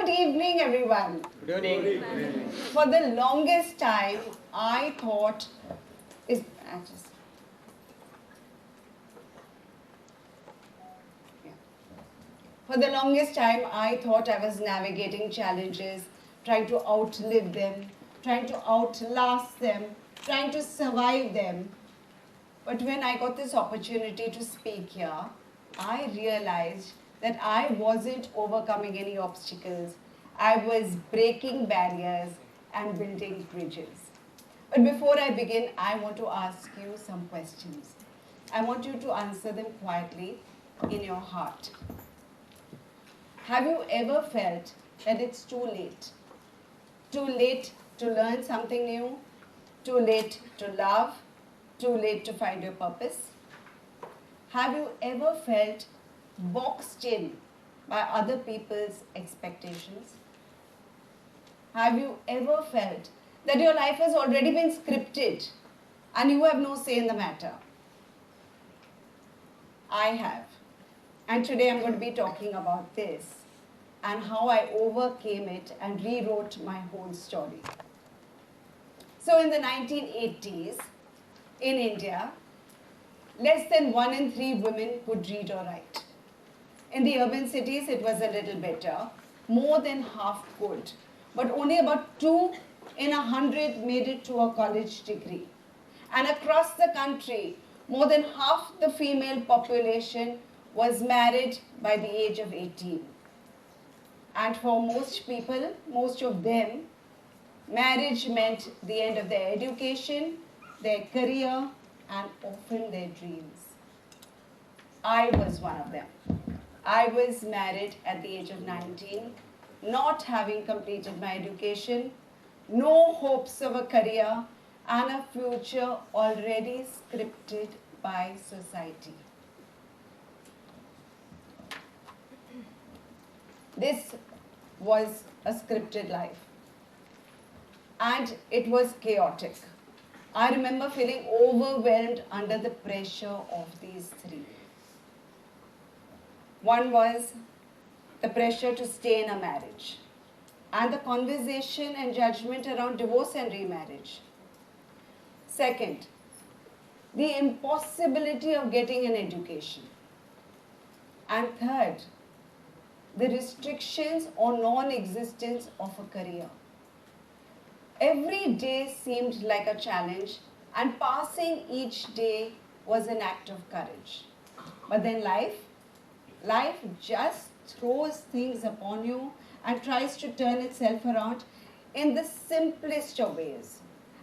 Good evening, everyone. Good evening. For the longest time, I thought is I just yeah. For the longest time, I thought I was navigating challenges, trying to outlive them, trying to outlast them, trying to survive them. But when I got this opportunity to speak here, I realized that I wasn't overcoming any obstacles. I was breaking barriers and building bridges. But before I begin, I want to ask you some questions. I want you to answer them quietly in your heart. Have you ever felt that it's too late? Too late to learn something new? Too late to love? Too late to find your purpose? Have you ever felt boxed in by other people's expectations? Have you ever felt that your life has already been scripted and you have no say in the matter? I have. And today I'm going to be talking about this and how I overcame it and rewrote my whole story. So in the 1980s, in India, less than 1 in 3 women could read or write. In the urban cities, it was a little better. More than half could. But only about 2 in 100 made it to a college degree. And across the country, more than half the female population was married by the age of 18. And for most people, most of them, marriage meant the end of their education, their career, and often their dreams. I was one of them. I was married at the age of 19, not having completed my education, no hopes of a career, and a future already scripted by society. This was a scripted life, and it was chaotic. I remember feeling overwhelmed under the pressure of these 3. One was the pressure to stay in a marriage and the conversation and judgment around divorce and remarriage. Second, the impossibility of getting an education. And third, the restrictions or non-existence of a career. Every day seemed like a challenge, and passing each day was an act of courage. But then life just throws things upon you and tries to turn itself around in the simplest of ways.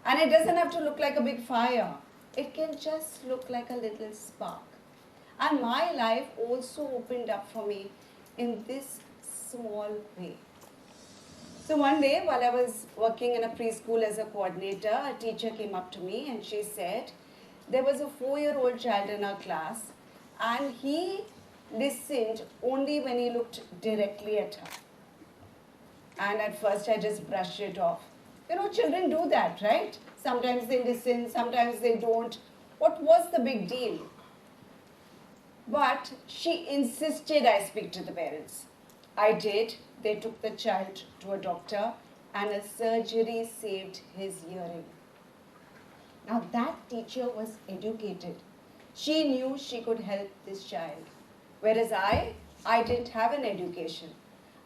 And it doesn't have to look like a big fire. It can just look like a little spark. And my life also opened up for me in this small way. So one day, while I was working in a preschool as a coordinator, a teacher came up to me and she said, there was a 4-year-old child in our class and he listened only when he looked directly at her. And at first I just brushed it off. You know, children do that, right? Sometimes they listen, sometimes they don't. What was the big deal? But she insisted I speak to the parents. I did. They took the child to a doctor and a surgery saved his hearing. Now that teacher was educated. She knew she could help this child. Whereas I didn't have an education.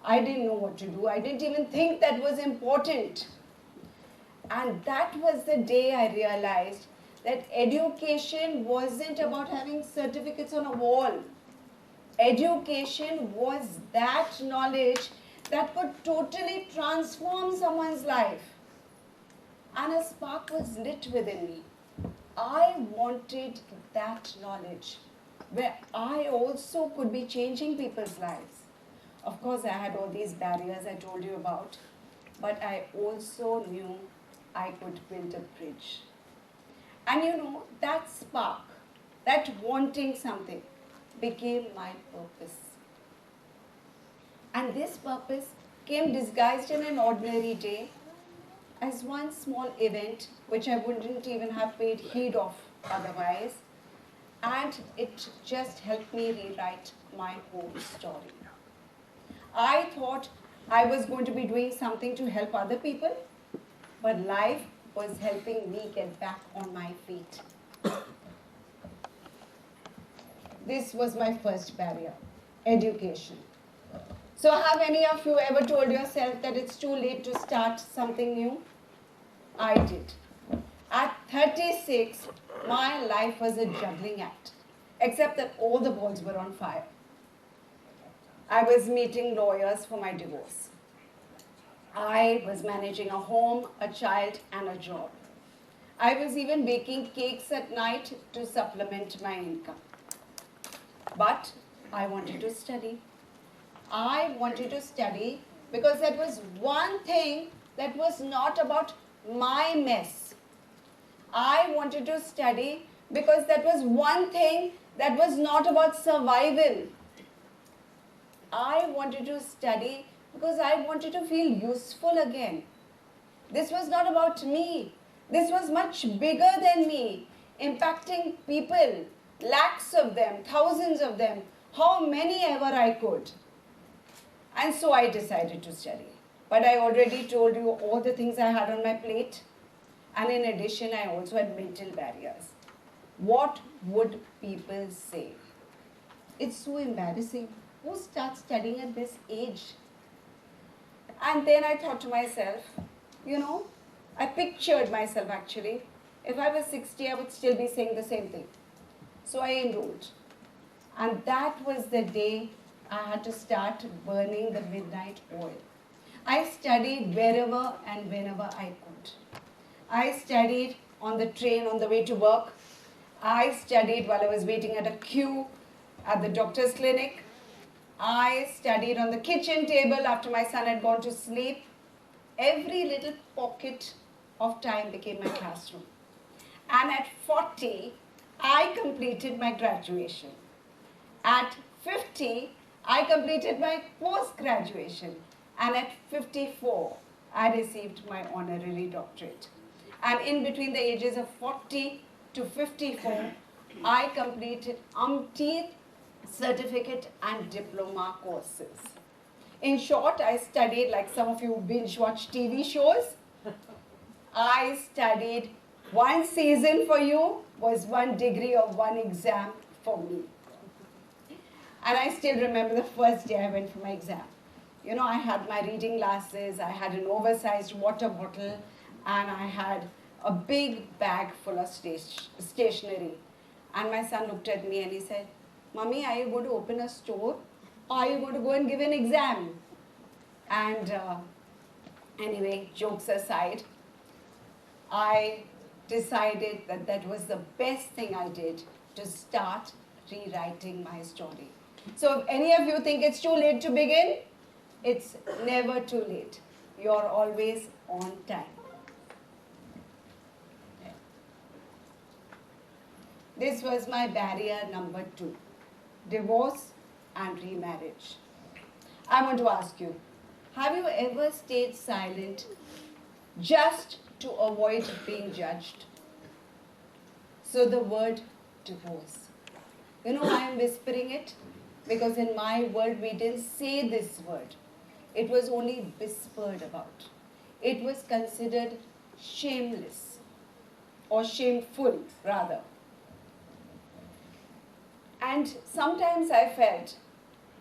I didn't know what to do. I didn't even think that was important. And that was the day I realized that education wasn't about having certificates on a wall. Education was that knowledge that could totally transform someone's life. And a spark was lit within me. I wanted that knowledge where I also could be changing people's lives. Of course, I had all these barriers I told you about, but I also knew I could build a bridge. And you know, that spark, that wanting something, became my purpose. And this purpose came disguised in an ordinary day as one small event which I wouldn't even have paid heed of otherwise. And it just helped me rewrite my whole story. I thought I was going to be doing something to help other people, but life was helping me get back on my feet. This was my first barrier, education. So have any of you ever told yourself that it's too late to start something new? I did. At 36, my life was a juggling act, except that all the balls were on fire. I was meeting lawyers for my divorce. I was managing a home, a child, and a job. I was even baking cakes at night to supplement my income. But I wanted to study. I wanted to study because that was one thing that was not about my mess. I wanted to study because that was one thing that was not about survival. I wanted to study because I wanted to feel useful again. This was not about me. This was much bigger than me, impacting people, lakhs of them, thousands of them, how many ever I could. And so I decided to study. But I already told you all the things I had on my plate. And in addition, I also had mental barriers. What would people say? It's so embarrassing. Who starts studying at this age? And then I thought to myself, I pictured myself actually. If I was 60, I would still be saying the same thing. So I enrolled. And that was the day I had to start burning the midnight oil. I studied wherever and whenever I could. I studied on the train on the way to work. I studied while I was waiting at a queue at the doctor's clinic. I studied on the kitchen table after my son had gone to sleep. Every little pocket of time became my classroom. And at 40, I completed my graduation. At 50, I completed my post-graduation. And at 54, I received my honorary doctorate. And in between the ages of 40 to 54, I completed umpteen certificate and diploma courses. In short, I studied, like some of you binge watch TV shows. I studied one season for you was one degree or one exam for me. And I still remember the first day I went for my exam. I had my reading glasses, I had an oversized water bottle, and I had a big bag full of stationery. And my son looked at me and he said, "Mommy, are you going to open a store? Or are you going to go and give an exam?" And anyway, jokes aside, I decided that that was the best thing I did to start rewriting my story. So if any of you think it's too late to begin, it's never too late. You're always on time. This was my barrier number 2, divorce and remarriage. I want to ask you, have you ever stayed silent just to avoid being judged? So the word divorce. You know why I'm whispering it? Because in my world we didn't say this word. It was only whispered about. It was considered shameless or shameful rather. And sometimes I felt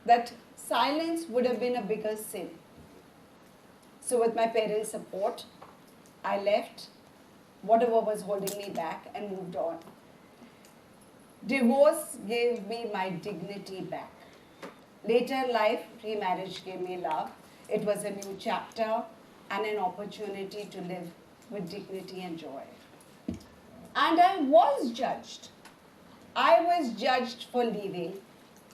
that silence would have been a bigger sin. So with my parents' support, I left whatever was holding me back and moved on. Divorce gave me my dignity back. Later in life, remarriage gave me love. It was a new chapter and an opportunity to live with dignity and joy. And I was judged. I was judged for leaving,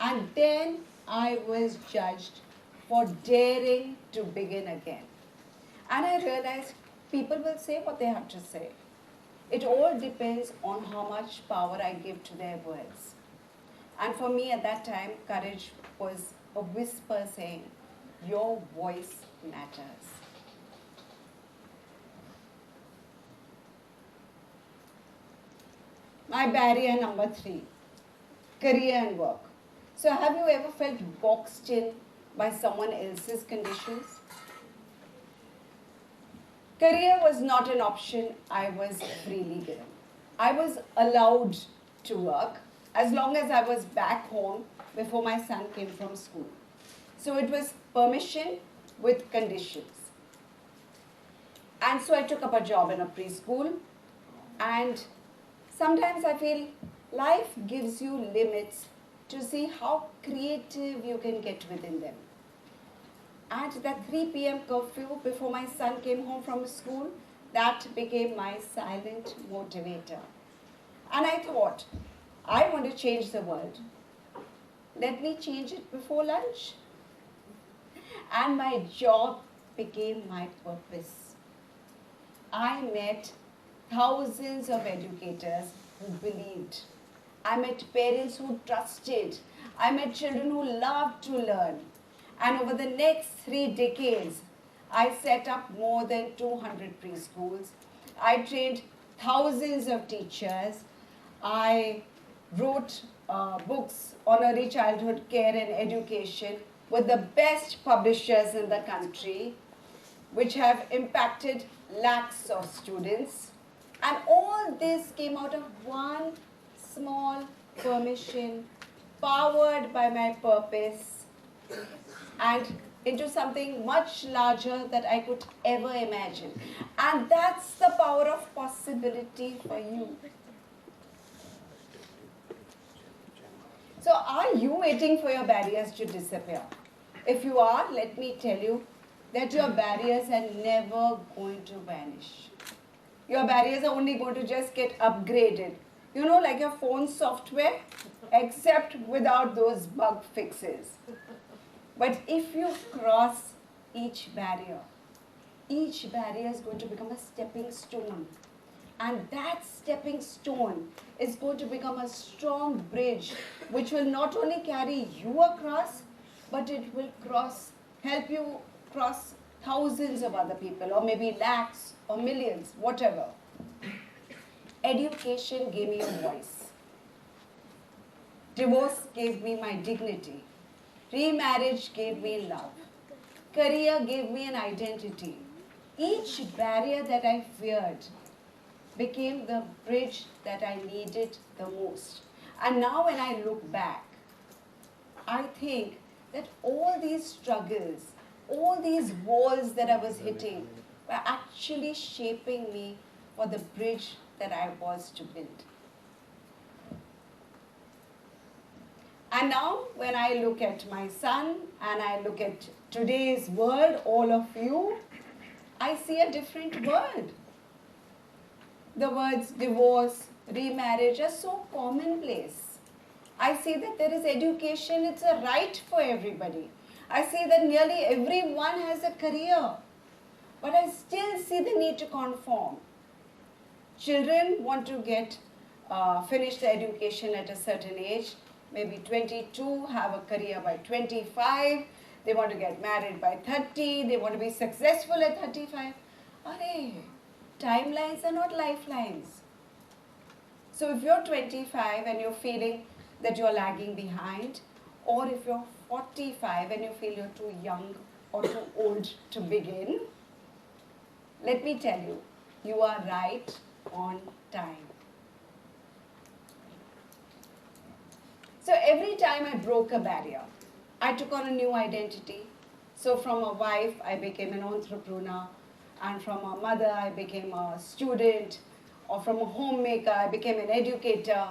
and then I was judged for daring to begin again. And I realized people will say what they have to say. It all depends on how much power I give to their words. And for me at that time, courage was a whisper saying, "Your voice matters." My barrier number 3, career and work. So have you ever felt boxed in by someone else's conditions? Career was not an option I was freely given. I was allowed to work as long as I was back home before my son came from school. So it was permission with conditions. And so I took up a job in a preschool, and sometimes I feel life gives you limits to see how creative you can get within them. At that 3 p.m. curfew before my son came home from school, that became my silent motivator. And I thought, I want to change the world. Let me change it before lunch. And my job became my purpose. I met thousands of educators who believed. I met parents who trusted. I met children who loved to learn. And over the next 3 decades, I set up more than 200 preschools. I trained thousands of teachers. I wrote books on early childhood care and education with the best publishers in the country, which have impacted lakhs of students. And all this came out of one small permission, powered by my purpose, and into something much larger that I could ever imagine. And that's the power of possibility for you. So are you waiting for your barriers to disappear? If you are, let me tell you that your barriers are never going to vanish. Your barriers are only going to just get upgraded. You know, like your phone software, except without those bug fixes. But if you cross each barrier is going to become a stepping stone. And that stepping stone is going to become a strong bridge which will not only carry you across, but it will help you cross thousands of other people, or maybe lakhs or millions, whatever. Education gave me a voice. Divorce gave me my dignity. Remarriage gave me love. Career gave me an identity. Each barrier that I feared became the bridge that I needed the most. And now when I look back, I think that all these struggles, all these walls that I was hitting were actually shaping me for the bridge that I was to build. And now when I look at my son and I look at today's world, all of you, I see a different world. The words divorce, remarriage are so commonplace. I see that there is education, it's a right for everybody. I see that nearly everyone has a career. But I still see the need to conform. Children want to finish their education at a certain age, maybe 22, have a career by 25, they want to get married by 30, they want to be successful at 35. Arey, timelines are not lifelines. So if you're 25 and you're feeling that you're lagging behind, or if you're 45 and you feel you're too young or too old to begin, let me tell you, you are right on time. So every time I broke a barrier, I took on a new identity. So from a wife, I became an entrepreneur. And from a mother, I became a student. Or from a homemaker, I became an educator.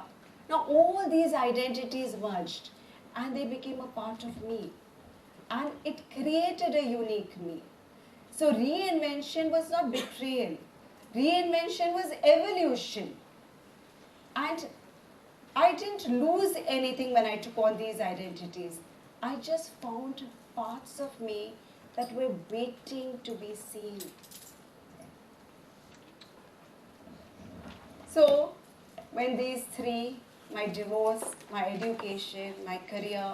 Now all these identities merged and they became a part of me. And it created a unique me. So reinvention was not betrayal. Reinvention was evolution. And I didn't lose anything when I took on these identities. I just found parts of me that were waiting to be seen. So, when these three, my divorce, my education, my career,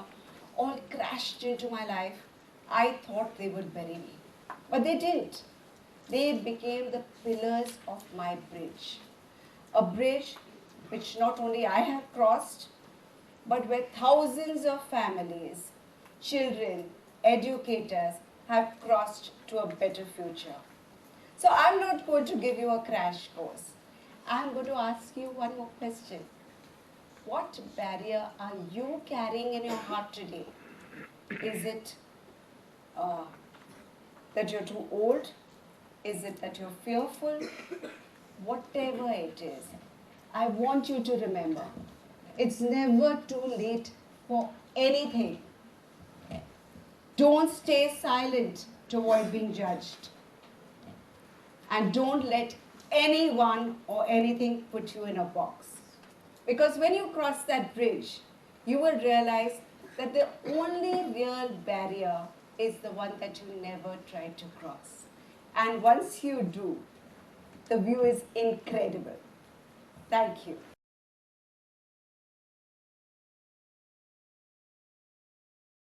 all crashed into my life, I thought they would bury me. But they didn't. They became the pillars of my bridge. A bridge which not only I have crossed, but where thousands of families, children, educators have crossed to a better future. So I'm not going to give you a crash course. I'm going to ask you one more question. What barrier are you carrying in your heart today? Is it that you're too old? Is it that you're fearful? Whatever it is, I want you to remember, it's never too late for anything. Don't stay silent to avoid being judged. And don't let anyone or anything put you in a box. Because when you cross that bridge, you will realize that the only real barrier is the one that you never tried to cross. And once you do, the view is incredible. Thank you.